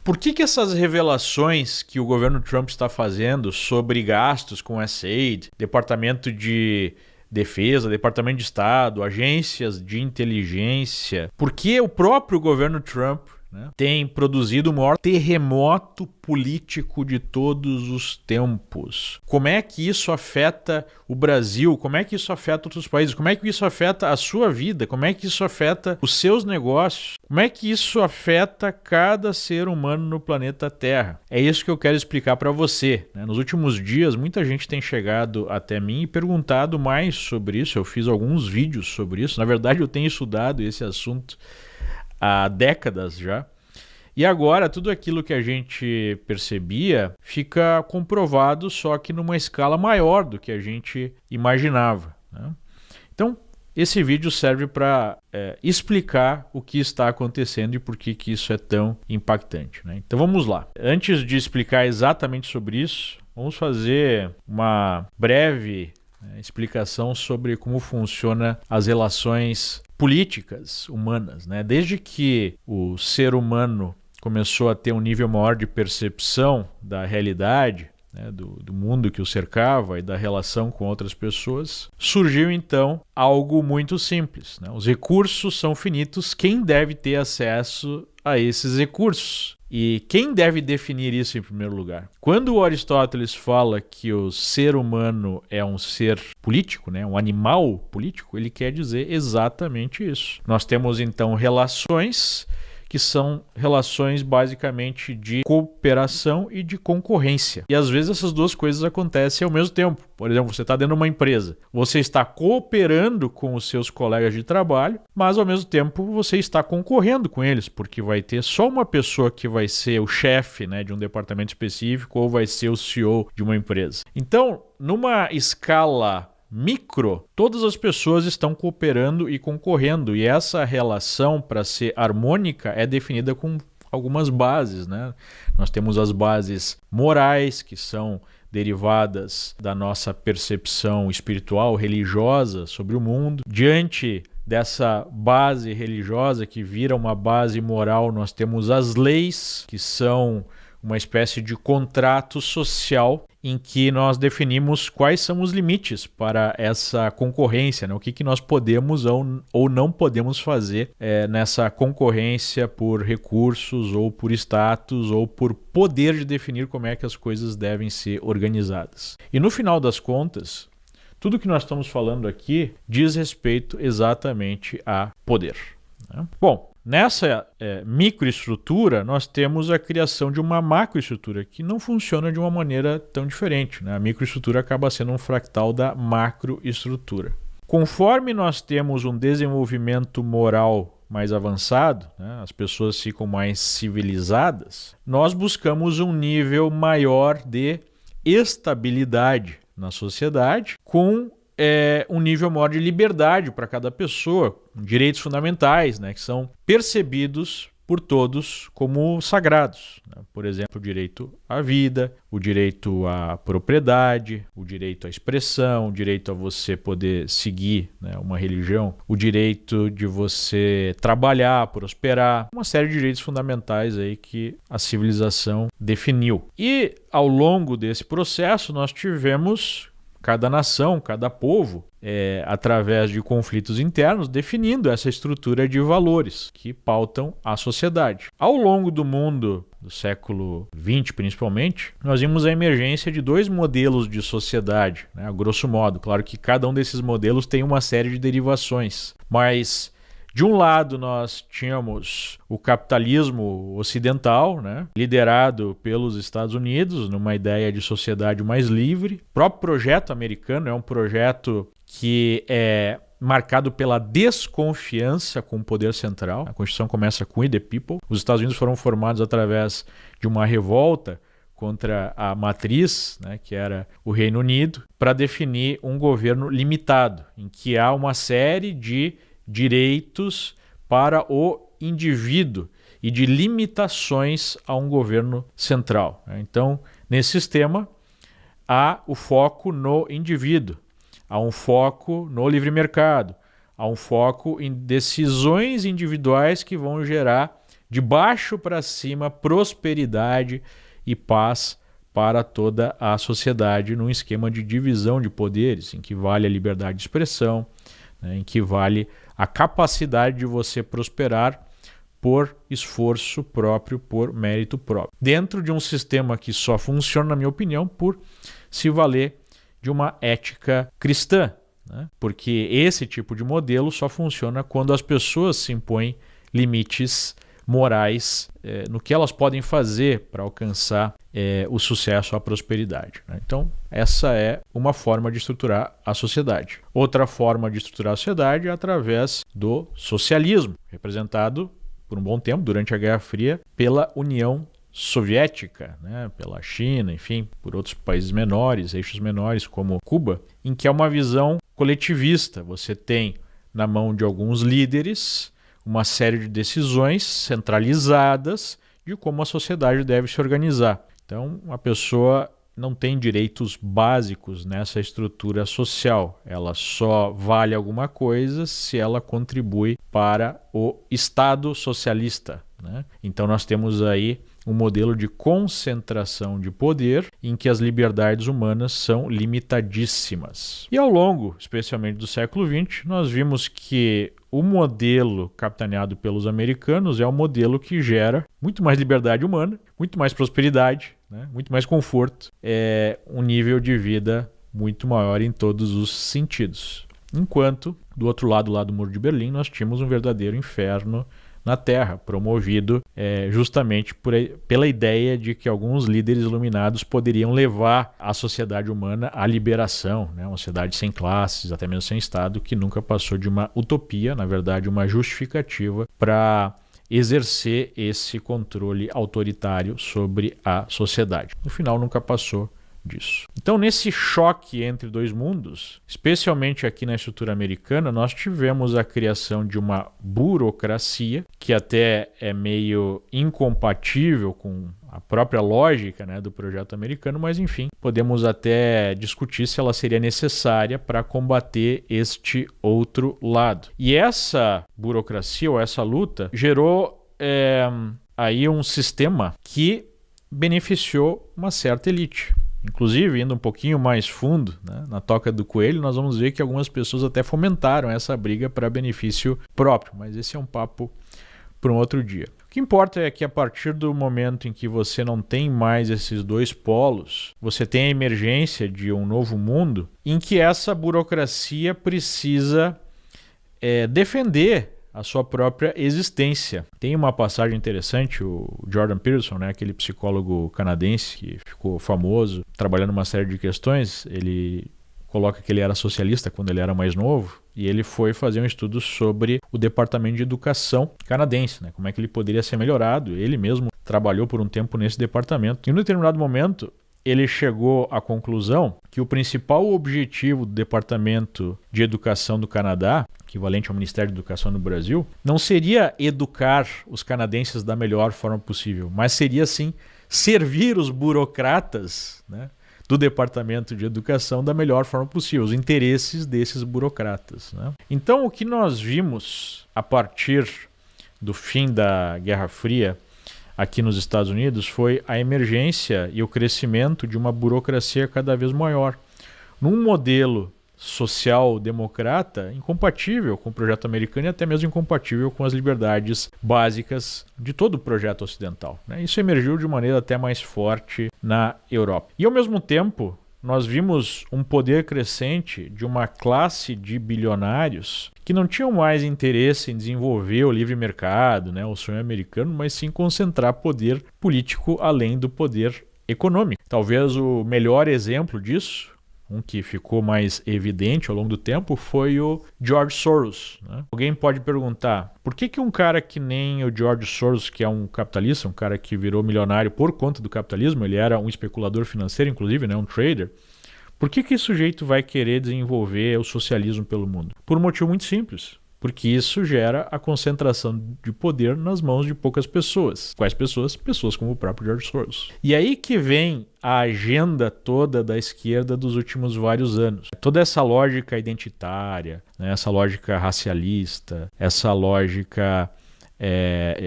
Por que essas revelações que o governo Trump está fazendo sobre gastos com USAID, Departamento de Defesa, Departamento de Estado, agências de inteligência, por que o próprio governo Trump tem produzido o maior terremoto político de todos os tempos? Como é que isso afeta o Brasil? Como é que isso afeta outros países? Como é que isso afeta a sua vida? Como é que isso afeta os seus negócios? Como é que isso afeta cada ser humano no planeta Terra? É isso que eu quero explicar para você. Nos últimos dias, muita gente tem chegado até mim e perguntado mais sobre isso. Eu fiz alguns vídeos sobre isso. Na verdade, eu tenho estudado esse assunto há décadas já. E agora tudo aquilo que a gente percebia fica comprovado, só que numa escala maior do que a gente imaginava, né? Então, esse vídeo serve para explicar o que está acontecendo e por que isso é tão impactante, né? Então vamos lá. Antes de explicar exatamente sobre isso, vamos fazer uma breve explicação sobre como funciona as relações políticas humanas, né? Desde que o ser humano começou a ter um nível maior de percepção da realidade, né, do mundo que o cercava e da relação com outras pessoas, surgiu então algo muito simples, né? Os recursos são finitos, quem deve ter acesso a esses recursos? E quem deve definir isso em primeiro lugar? Quando o Aristóteles fala que o ser humano é um ser político, né, um animal político, ele quer dizer exatamente isso. Nós temos então relações que são relações basicamente de cooperação e de concorrência. E às vezes essas duas coisas acontecem ao mesmo tempo. Por exemplo, você está dentro de uma empresa, você está cooperando com os seus colegas de trabalho, mas ao mesmo tempo você está concorrendo com eles, porque vai ter só uma pessoa que vai ser o chefe, né, de um departamento específico ou vai ser o CEO de uma empresa. Então, numa escala micro, todas as pessoas estão cooperando e concorrendo, e essa relação, para ser harmônica, é definida com algumas bases, né? Nós temos as bases morais, que são derivadas da nossa percepção espiritual, religiosa sobre o mundo. Diante dessa base religiosa que vira uma base moral, nós temos as leis, que são uma espécie de contrato social em que nós definimos quais são os limites para essa concorrência, né? O que nós podemos ou não podemos fazer nessa concorrência por recursos ou por status ou por poder de definir como é que as coisas devem ser organizadas. E no final das contas, tudo que nós estamos falando aqui diz respeito exatamente a poder, né? Bom, nessa microestrutura, nós temos a criação de uma macroestrutura que não funciona de uma maneira tão diferente, né? A microestrutura acaba sendo um fractal da macroestrutura. Conforme nós temos um desenvolvimento moral mais avançado, né, as pessoas ficam mais civilizadas, nós buscamos um nível maior de estabilidade na sociedade, com um nível maior de liberdade para cada pessoa, direitos fundamentais, né, que são percebidos por todos como sagrados, né? Por exemplo, o direito à vida, o direito à propriedade, o direito à expressão, o direito a você poder seguir, né, uma religião, o direito de você trabalhar, prosperar, uma série de direitos fundamentais aí que a civilização definiu. E ao longo desse processo nós tivemos cada nação, cada povo, através de conflitos internos, definindo essa estrutura de valores que pautam a sociedade. Ao longo do mundo, do século XX principalmente, nós vimos a emergência de dois modelos de sociedade, né, a grosso modo. Claro que cada um desses modelos tem uma série de derivações, mas de um lado, nós tínhamos o capitalismo ocidental, né, liderado pelos Estados Unidos, numa ideia de sociedade mais livre. O próprio projeto americano é um projeto que é marcado pela desconfiança com o poder central. A Constituição começa com "We the people". Os Estados Unidos foram formados através de uma revolta contra a matriz, né, que era o Reino Unido, para definir um governo limitado, em que há uma série de direitos para o indivíduo e de limitações a um governo central. Então, nesse sistema, há o foco no indivíduo, há um foco no livre mercado, há um foco em decisões individuais que vão gerar de baixo para cima, prosperidade e paz para toda a sociedade num esquema de divisão de poderes, em que vale a liberdade de expressão, né, em que vale a capacidade de você prosperar por esforço próprio, por mérito próprio. Dentro de um sistema que só funciona, na minha opinião, por se valer de uma ética cristã, né? Porque esse tipo de modelo só funciona quando as pessoas se impõem limites morais no que elas podem fazer para alcançar o sucesso, a prosperidade, né? Então, essa é uma forma de estruturar a sociedade. Outra forma de estruturar a sociedade é através do socialismo, representado por um bom tempo, durante a Guerra Fria, pela União Soviética, né, pela China, enfim, por outros países menores, eixos menores, como Cuba, em que é uma visão coletivista. Você tem na mão de alguns líderes uma série de decisões centralizadas de como a sociedade deve se organizar. Então, a pessoa não tem direitos básicos nessa estrutura social. Ela só vale alguma coisa se ela contribui para o Estado socialista, né? Então nós temos aí um modelo de concentração de poder em que as liberdades humanas são limitadíssimas. E ao longo, especialmente do século XX, nós vimos que o modelo capitaneado pelos americanos é um modelo que gera muito mais liberdade humana, muito mais prosperidade, né? Muito mais conforto, um nível de vida muito maior em todos os sentidos. Enquanto, do outro lado, lá do Muro de Berlim, nós tínhamos um verdadeiro inferno na Terra, promovido justamente pela ideia de que alguns líderes iluminados poderiam levar a sociedade humana à liberação, né? Uma sociedade sem classes, até mesmo sem Estado, que nunca passou de uma utopia, na verdade uma justificativa para exercer esse controle autoritário sobre a sociedade. No final nunca passou disso. Então, nesse choque entre dois mundos, especialmente aqui na estrutura americana, nós tivemos a criação de uma burocracia que até é meio incompatível com a própria lógica, né, do projeto americano, mas enfim, podemos até discutir se ela seria necessária para combater este outro lado. E essa burocracia ou essa luta gerou aí um sistema que beneficiou uma certa elite. Inclusive, indo um pouquinho mais fundo, né, na toca do coelho, nós vamos ver que algumas pessoas até fomentaram essa briga para benefício próprio, mas esse é um papo para um outro dia. O que importa é que a partir do momento em que você não tem mais esses dois polos, você tem a emergência de um novo mundo em que essa burocracia precisa defender a sua própria existência. Tem uma passagem interessante, o Jordan Peterson, né, aquele psicólogo canadense que ficou famoso, trabalhando uma série de questões, ele coloca que ele era socialista quando ele era mais novo, e ele foi fazer um estudo sobre o Departamento de Educação canadense, né, como é que ele poderia ser melhorado. Ele mesmo trabalhou por um tempo nesse departamento. E em um determinado momento, ele chegou à conclusão que o principal objetivo do Departamento de Educação do Canadá, equivalente ao Ministério da Educação no Brasil, não seria educar os canadenses da melhor forma possível, mas seria sim servir os burocratas, né, do Departamento de Educação da melhor forma possível, os interesses desses burocratas, né? Então, o que nós vimos a partir do fim da Guerra Fria aqui nos Estados Unidos foi a emergência e o crescimento de uma burocracia cada vez maior, num modelo social-democrata incompatível com o projeto americano e até mesmo incompatível com as liberdades básicas de todo o projeto ocidental, né? Isso emergiu de maneira até mais forte na Europa. E ao mesmo tempo, nós vimos um poder crescente de uma classe de bilionários que não tinham mais interesse em desenvolver o livre mercado, né, o sonho americano, mas sim concentrar poder político além do poder econômico. Talvez o melhor exemplo disso, um que ficou mais evidente ao longo do tempo, foi o George Soros, né? Alguém pode perguntar, por que um cara que nem o George Soros, que é um capitalista, um cara que virou milionário por conta do capitalismo, ele era um especulador financeiro, inclusive, né, um trader, por que esse sujeito vai querer desenvolver o socialismo pelo mundo? Por um motivo muito simples. Porque isso gera a concentração de poder nas mãos de poucas pessoas. Quais pessoas? Pessoas como o próprio George Soros. E aí que vem a agenda toda da esquerda dos últimos vários anos. Toda essa lógica identitária, né, essa lógica racialista, essa lógica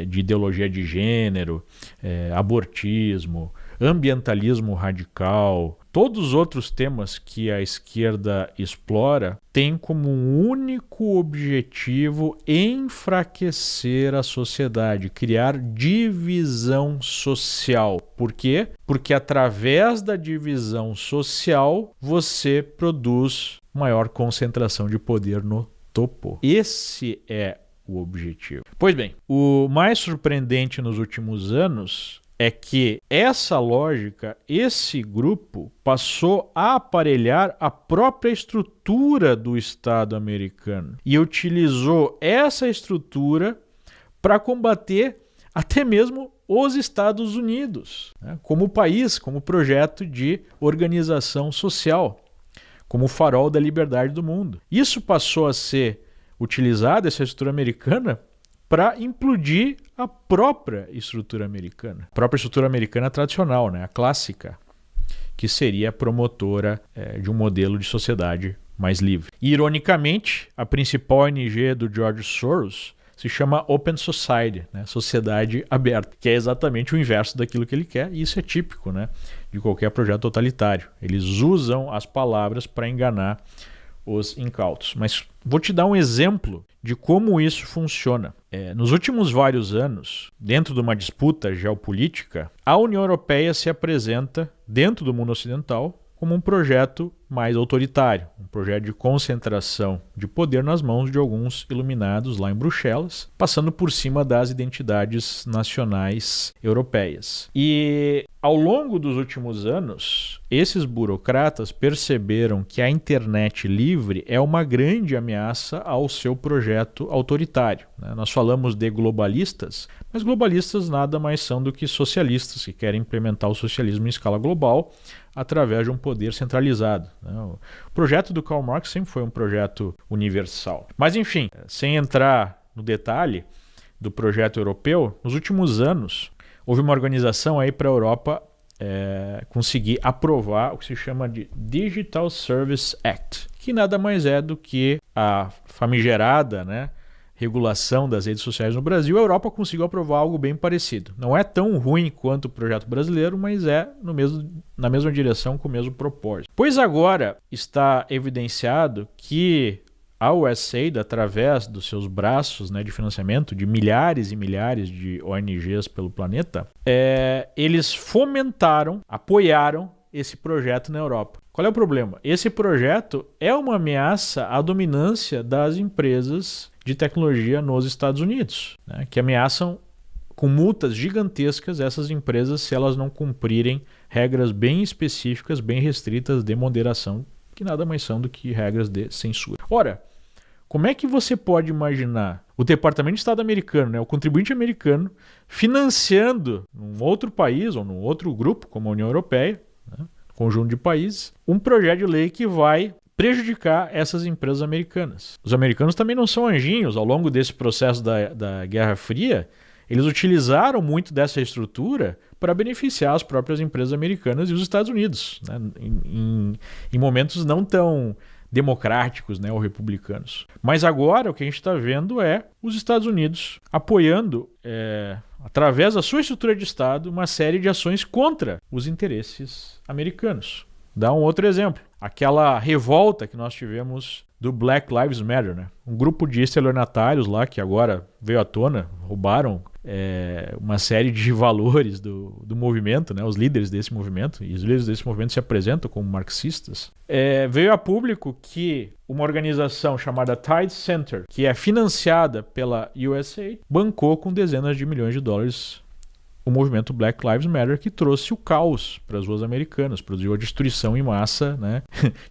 de ideologia de gênero, abortismo, ambientalismo radical, todos os outros temas que a esquerda explora têm como único objetivo enfraquecer a sociedade, criar divisão social. Por quê? Porque através da divisão social você produz maior concentração de poder no topo. Esse é o objetivo. Pois bem, o mais surpreendente nos últimos anos é que essa lógica, esse grupo, passou a aparelhar a própria estrutura do Estado americano e utilizou essa estrutura para combater até mesmo os Estados Unidos, né, como país, como projeto de organização social, como farol da liberdade do mundo. Isso passou a ser utilizado, essa estrutura americana, para implodir a própria estrutura americana. A própria estrutura americana tradicional, né? A clássica, que seria promotora de um modelo de sociedade mais livre. E, ironicamente, a principal ONG do George Soros se chama Open Society, né? Sociedade aberta, que é exatamente o inverso daquilo que ele quer, e isso é típico, né, de qualquer projeto totalitário. Eles usam as palavras para enganar os incautos. Mas vou te dar um exemplo de como isso funciona. Nos últimos vários anos, dentro de uma disputa geopolítica, a União Europeia se apresenta, dentro do mundo ocidental, como um projeto mais autoritário, um projeto de concentração de poder nas mãos de alguns iluminados lá em Bruxelas, passando por cima das identidades nacionais europeias. E ao longo dos últimos anos, esses burocratas perceberam que a internet livre é uma grande ameaça ao seu projeto autoritário, né? Nós falamos de globalistas, mas globalistas nada mais são do que socialistas que querem implementar o socialismo em escala global através de um poder centralizado. O projeto do Karl Marx sempre foi um projeto universal. Mas, enfim, sem entrar no detalhe do projeto europeu, nos últimos anos houve uma organização aí para a Europa conseguir aprovar o que se chama de Digital Service Act, que nada mais é do que a famigerada, né, regulação das redes sociais no Brasil. A Europa conseguiu aprovar algo bem parecido. Não é tão ruim quanto o projeto brasileiro, mas é na mesma direção, com o mesmo propósito. Pois agora está evidenciado que a USAID, através dos seus braços, né, de financiamento de milhares e milhares de ONGs pelo planeta, eles fomentaram, apoiaram esse projeto na Europa. Qual é o problema? Esse projeto é uma ameaça à dominância das empresas de tecnologia nos Estados Unidos, né, que ameaçam com multas gigantescas essas empresas se elas não cumprirem regras bem específicas, bem restritas de moderação, que nada mais são do que regras de censura. Ora, como é que você pode imaginar o Departamento de Estado americano, né, o contribuinte americano, financiando num outro país ou num outro grupo, como a União Europeia, né, conjunto de países, um projeto de lei que vai prejudicar essas empresas americanas? Os americanos também não são anjinhos. Ao longo desse processo da Guerra Fria, eles utilizaram muito dessa estrutura para beneficiar as próprias empresas americanas e os Estados Unidos, né, em momentos não tão democráticos, né, ou republicanos. Mas agora o que a gente está vendo é os Estados Unidos apoiando, através da sua estrutura de Estado, uma série de ações contra os interesses americanos. Dá um outro exemplo. Aquela revolta que nós tivemos do Black Lives Matter, né? Um grupo de estelionatários lá que agora veio à tona, roubaram uma série de valores do movimento, né? Os líderes desse movimento, e os líderes desse movimento se apresentam como marxistas. Veio a público que uma organização chamada Tide Center, que é financiada pela USAID, bancou com dezenas de milhões de dólares o movimento Black Lives Matter, que trouxe o caos para as ruas americanas, produziu a destruição em massa, né,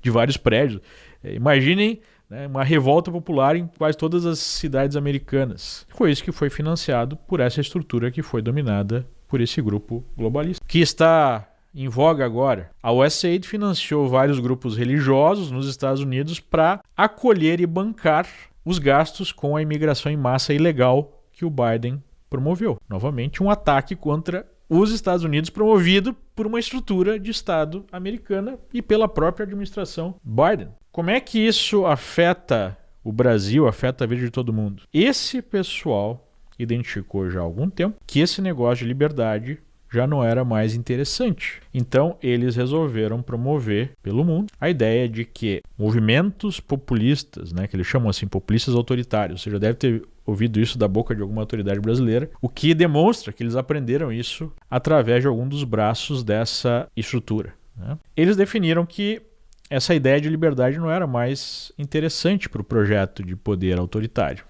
de vários prédios. Imaginem, né, uma revolta popular em quase todas as cidades americanas. Foi isso que foi financiado por essa estrutura que foi dominada por esse grupo globalista, que está em voga agora. A USAID financiou vários grupos religiosos nos Estados Unidos para acolher e bancar os gastos com a imigração em massa ilegal que o Biden promoveu. Novamente, um ataque contra os Estados Unidos promovido por uma estrutura de Estado americana e pela própria administração Biden. Como é que isso afeta o Brasil, afeta a vida de todo mundo? Esse pessoal identificou já há algum tempo que esse negócio de liberdade já não era mais interessante. Então, eles resolveram promover pelo mundo a ideia de que movimentos populistas, né, que eles chamam assim, populistas autoritários, você já deve ter ouvido isso da boca de alguma autoridade brasileira, o que demonstra que eles aprenderam isso através de algum dos braços dessa estrutura, né? Eles definiram que essa ideia de liberdade não era mais interessante para o projeto de poder autoritário.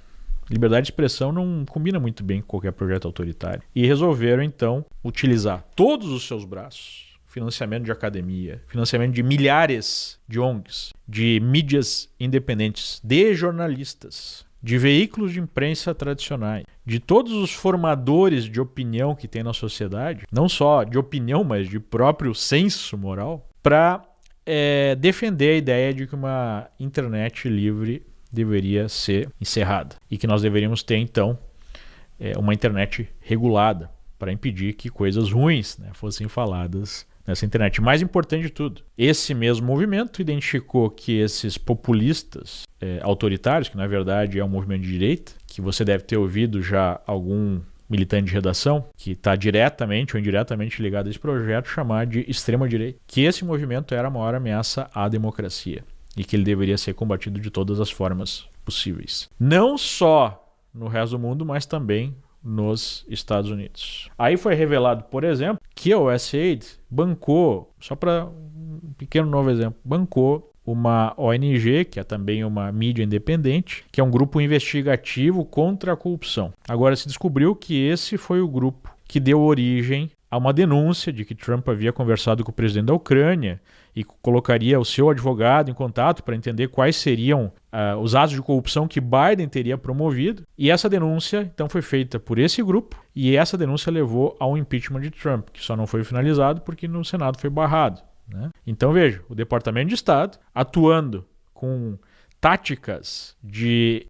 Liberdade de expressão não combina muito bem com qualquer projeto autoritário. E resolveram, então, utilizar todos os seus braços, financiamento de academia, financiamento de milhares de ONGs, de mídias independentes, de jornalistas, de veículos de imprensa tradicionais, de todos os formadores de opinião que tem na sociedade, não só de opinião, mas de próprio senso moral, para defender a ideia de que uma internet livre deveria ser encerrada e que nós deveríamos ter, então, uma internet regulada para impedir que coisas ruins, né, fossem faladas nessa internet. Mais importante de tudo, esse mesmo movimento identificou que esses populistas autoritários, que na verdade é um movimento de direita, que você deve ter ouvido já algum militante de redação, que está diretamente ou indiretamente ligado a esse projeto, chamar de extrema-direita, que esse movimento era a maior ameaça à democracia e que ele deveria ser combatido de todas as formas possíveis. Não só no resto do mundo, mas também nos Estados Unidos. Aí foi revelado, por exemplo, que a USAID bancou, só para um pequeno novo exemplo, bancou uma ONG, que é também uma mídia independente, que é um grupo investigativo contra a corrupção. Agora se descobriu que esse foi o grupo que deu origem a uma denúncia de que Trump havia conversado com o presidente da Ucrânia e colocaria o seu advogado em contato para entender quais seriam os atos de corrupção que Biden teria promovido. E essa denúncia, então, foi feita por esse grupo e essa denúncia levou ao impeachment de Trump, que só não foi finalizado porque no Senado foi barrado, né? Então, veja, o Departamento de Estado atuando com táticas de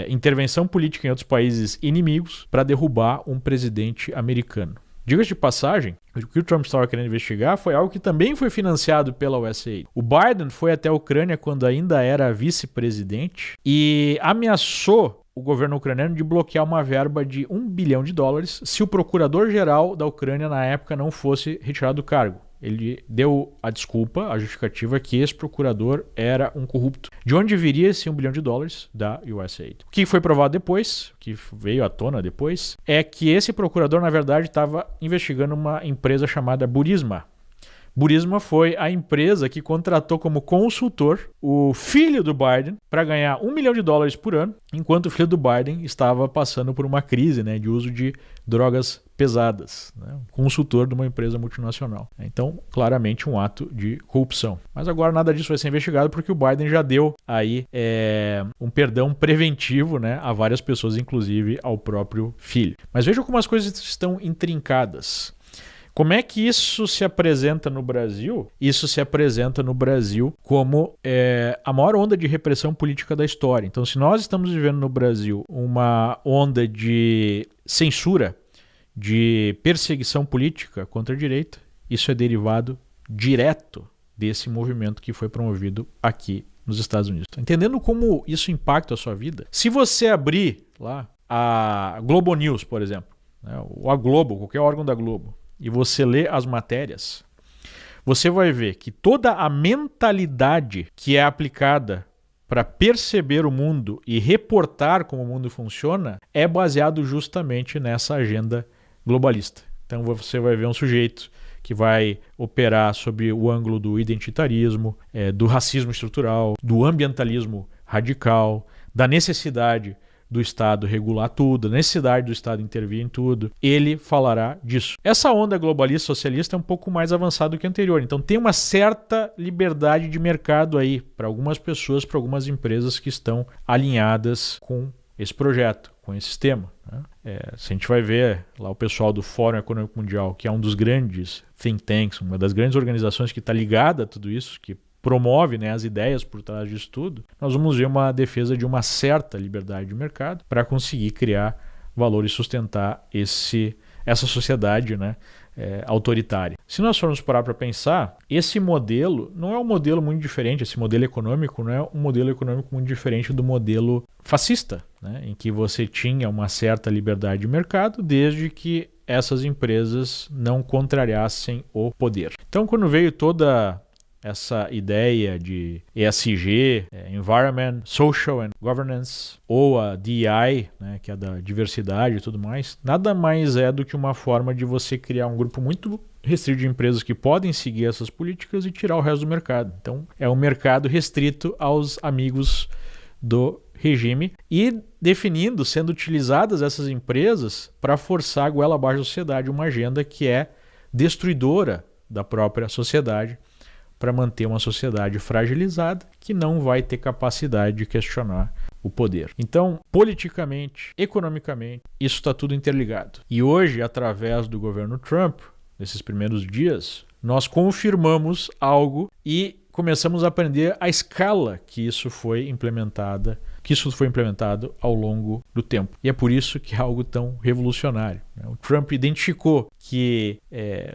intervenção política em outros países inimigos para derrubar um presidente americano. Diga-se de passagem, o que o Trump estava querendo investigar foi algo que também foi financiado pela USAID. O Biden foi até a Ucrânia quando ainda era vice-presidente e ameaçou o governo ucraniano de bloquear uma verba de $1 bilhão se o procurador-geral da Ucrânia na época não fosse retirado do cargo. Ele deu a desculpa, a justificativa que esse procurador era um corrupto. De onde viria esse $1 bilhão da USAID? O que foi provado depois, o que veio à tona depois, é que esse procurador, na verdade, estava investigando uma empresa chamada Burisma. Burisma foi a empresa que contratou como consultor o filho do Biden para ganhar $1 milhão por ano, enquanto o filho do Biden estava passando por uma crise, né, de uso de drogas pesadas, né? Consultor de uma empresa multinacional. Então, claramente um ato de corrupção. Mas agora nada disso vai ser investigado porque o Biden já deu aí um perdão preventivo, né, a várias pessoas, inclusive ao próprio filho. Mas veja como as coisas estão intrincadas. Como é que isso se apresenta no Brasil? Isso se apresenta no Brasil como a maior onda de repressão política da história. Então, se nós estamos vivendo no Brasil uma onda de censura, de perseguição política contra a direita, isso é derivado direto desse movimento que foi promovido aqui nos Estados Unidos. Entendendo como isso impacta a sua vida? Se você abrir lá a Globo News, por exemplo, né, ou a Globo, qualquer órgão da Globo, e você lê as matérias, você vai ver que toda a mentalidade que é aplicada para perceber o mundo e reportar como o mundo funciona é baseado justamente nessa agenda globalista. Então você vai ver um sujeito que vai operar sob o ângulo do identitarismo, do racismo estrutural, do ambientalismo radical, da necessidade do Estado regular tudo, a necessidade do Estado intervir em tudo. Ele falará disso. Essa onda globalista socialista é um pouco mais avançada do que a anterior. Então tem uma certa liberdade de mercado aí para algumas pessoas, para algumas empresas que estão alinhadas com esse projeto, com esse sistema, né? Se a gente vai ver lá o pessoal do Fórum Econômico Mundial, que é um dos grandes think tanks, uma das grandes organizações que está ligada a tudo isso, que promove, né, as ideias por trás disso tudo, nós vamos ver uma defesa de uma certa liberdade de mercado para conseguir criar valor e sustentar essa sociedade, né, autoritária. Se nós formos parar para pensar, esse modelo não é um modelo muito diferente, esse modelo econômico não é um modelo econômico muito diferente do modelo fascista, né, em que você tinha uma certa liberdade de mercado desde que essas empresas não contrariassem o poder. Então, quando veio toda essa ideia de ESG, Environment, Social and Governance, ou a DEI, né, que é da diversidade e tudo mais, nada mais é do que uma forma de você criar um grupo muito restrito de empresas que podem seguir essas políticas e tirar o resto do mercado. Então, é um mercado restrito aos amigos do regime e definindo, sendo utilizadas essas empresas para forçar a goela abaixo da sociedade, uma agenda que é destruidora da própria sociedade, para manter uma sociedade fragilizada que não vai ter capacidade de questionar o poder. Então, politicamente, economicamente, isso está tudo interligado. E hoje, através do governo Trump, nesses primeiros dias, nós confirmamos algo e começamos a aprender a escala que isso foi implementado ao longo do tempo. E é por isso que é algo tão revolucionário. O Trump identificou que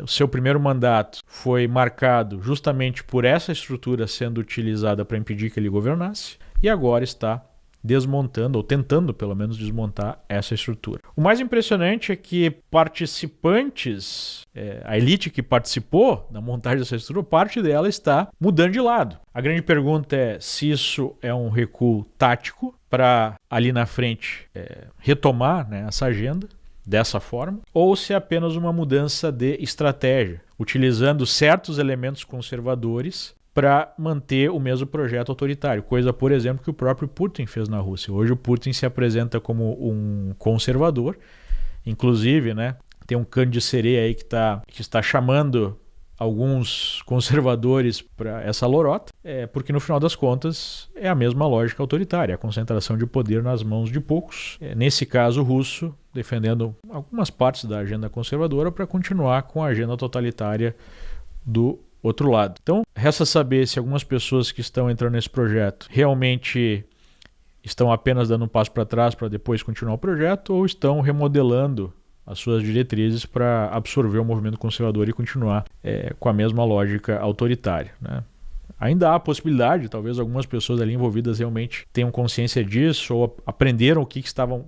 o seu primeiro mandato foi marcado justamente por essa estrutura sendo utilizada para impedir que ele governasse, e agora está desmontando, ou tentando pelo menos desmontar essa estrutura. O mais impressionante é que participantes, a elite que participou da montagem dessa estrutura, parte dela está mudando de lado. A grande pergunta é se isso é um recuo tático para ali na frente retomar, né, essa agenda dessa forma, ou se é apenas uma mudança de estratégia, utilizando certos elementos conservadores para manter o mesmo projeto autoritário, coisa, por exemplo, que o próprio Putin fez na Rússia. Hoje o Putin se apresenta como um conservador, inclusive, né, tem um canto de sereia aí que está chamando alguns conservadores para essa lorota, porque no final das contas é a mesma lógica autoritária, a concentração de poder nas mãos de poucos, nesse caso o russo defendendo algumas partes da agenda conservadora para continuar com a agenda totalitária do outro lado. Então, resta saber se algumas pessoas que estão entrando nesse projeto realmente estão apenas dando um passo para trás para depois continuar o projeto, ou estão remodelando as suas diretrizes para absorver o movimento conservador e continuar com a mesma lógica autoritária, né? Ainda há a possibilidade, talvez algumas pessoas ali envolvidas realmente tenham consciência disso ou aprenderam o que estavam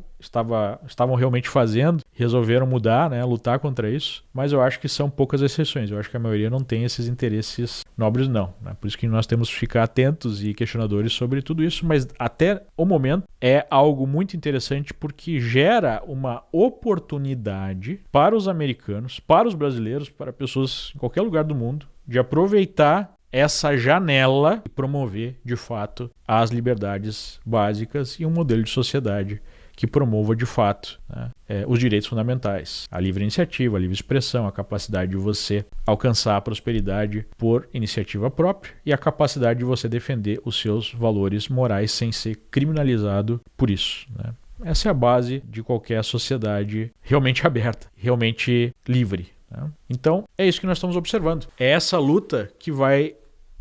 realmente fazendo, resolveram mudar, né, lutar contra isso, mas eu acho que são poucas exceções. Eu acho que a maioria não tem esses interesses nobres não, né? Por isso que nós temos que ficar atentos e questionadores sobre tudo isso, mas até o momento é algo muito interessante porque gera uma oportunidade para os americanos, para os brasileiros, para pessoas em qualquer lugar do mundo, de aproveitar essa janela e promover, de fato, as liberdades básicas e um modelo de sociedade que promova, de fato, né, os direitos fundamentais, a livre iniciativa, a livre expressão, a capacidade de você alcançar a prosperidade por iniciativa própria e a capacidade de você defender os seus valores morais sem ser criminalizado por isso, né? Essa é a base de qualquer sociedade realmente aberta, realmente livre, né? Então, é isso que nós estamos observando. É essa luta que vai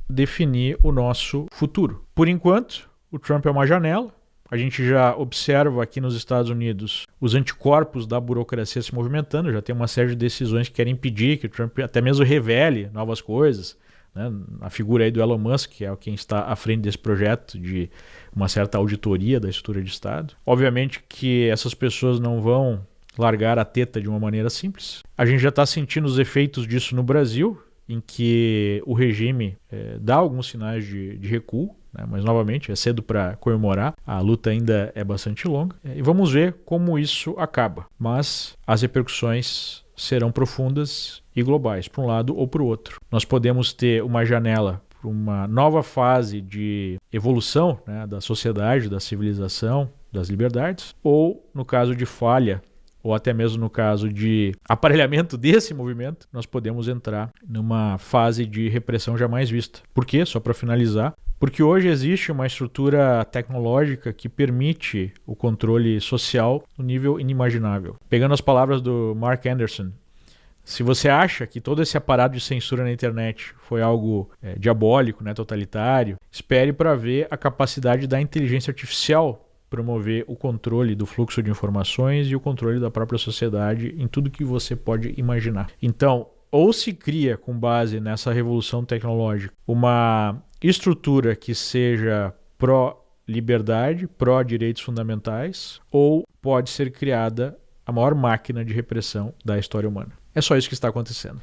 definir o nosso futuro. Por enquanto, o Trump é uma janela. A gente já observa aqui nos Estados Unidos os anticorpos da burocracia se movimentando. Já tem uma série de decisões que querem impedir que o Trump até mesmo revele novas coisas, né? A figura aí do Elon Musk, que é quem está à frente desse projeto de uma certa auditoria da estrutura de Estado. Obviamente que essas pessoas não vão largar a teta de uma maneira simples. A gente já está sentindo os efeitos disso no Brasil, em que o regime dá alguns sinais de recuo, né? Mas novamente é cedo para comemorar, a luta ainda é bastante longa, e vamos ver como isso acaba, mas as repercussões serão profundas e globais, para um lado ou para o outro. Nós podemos ter uma janela para uma nova fase de evolução, né, da sociedade, da civilização, das liberdades, ou no caso de falha, ou até mesmo no caso de aparelhamento desse movimento, nós podemos entrar numa fase de repressão jamais vista. Por quê? Só para finalizar. Porque hoje existe uma estrutura tecnológica que permite o controle social no nível inimaginável. Pegando as palavras do Mark Anderson, se você acha que todo esse aparato de censura na internet foi algo diabólico, né, totalitário, espere para ver a capacidade da inteligência artificial promover o controle do fluxo de informações e o controle da própria sociedade em tudo que você pode imaginar. Então, ou se cria, com base nessa revolução tecnológica, uma estrutura que seja pró-liberdade, pró-direitos fundamentais, ou pode ser criada a maior máquina de repressão da história humana. É só isso que está acontecendo.